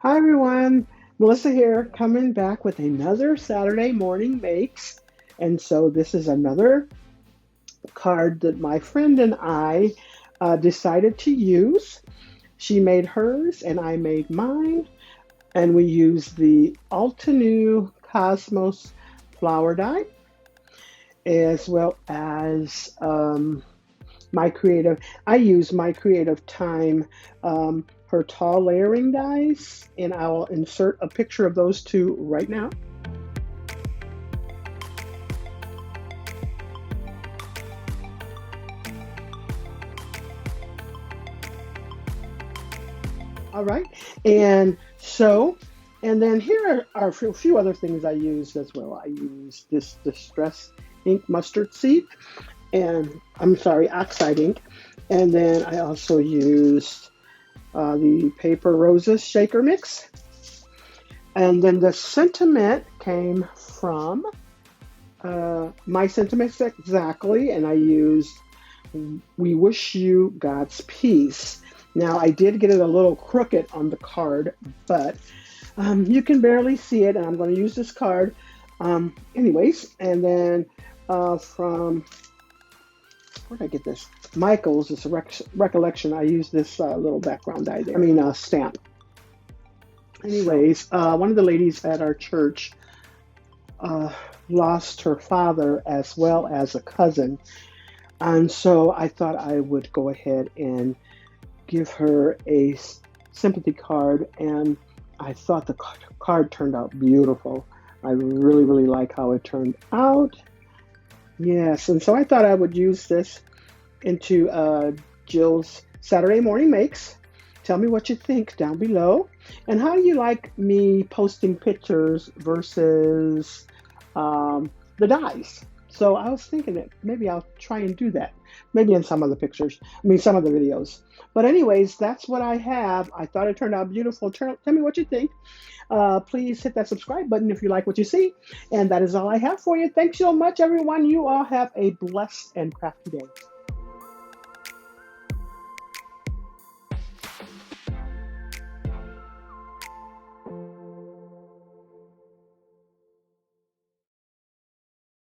Hi everyone, Melissa here, coming back with another Saturday morning makes. And so this is another card that my friend and I decided to use. She made hers and I made mine, and we used the Altenew Cosmos flower die as well as my creative. I use my creative time. Her tall layering dies, and I will insert a picture of those two right now. All right, and so, and then here are a few other things I used as well. I used this Distress ink mustard seed, and I'm sorry, oxide ink, and then I also used the Paper Roses Shaker Mix. And then the sentiment came from my sentiments exactly, and I used "We wish you God's peace." Now, I did get it a little crooked on the card, but you can barely see it, and I'm going to use this card anyways. And then from, where did I get this? Michael's, it's a recollection. I used this little background die there. Stamp. Anyways, one of the ladies at our church lost her father as well as a cousin. And so I thought I would go ahead and give her a sympathy card. And I thought the card turned out beautiful. I really, really like how it turned out. Yes, and so I thought I would use this into Jill's Saturday morning makes. Tell me what you think down below. And how do you like me posting pictures versus the dies? So I was thinking that maybe I'll try and do that. Maybe in some of the pictures, some of the videos. But anyways, that's what I have. I thought it turned out beautiful. Tell me what you think. Please hit that subscribe button if you like what you see. And that is all I have for you. Thanks so much, everyone. You all have a blessed and crafty day.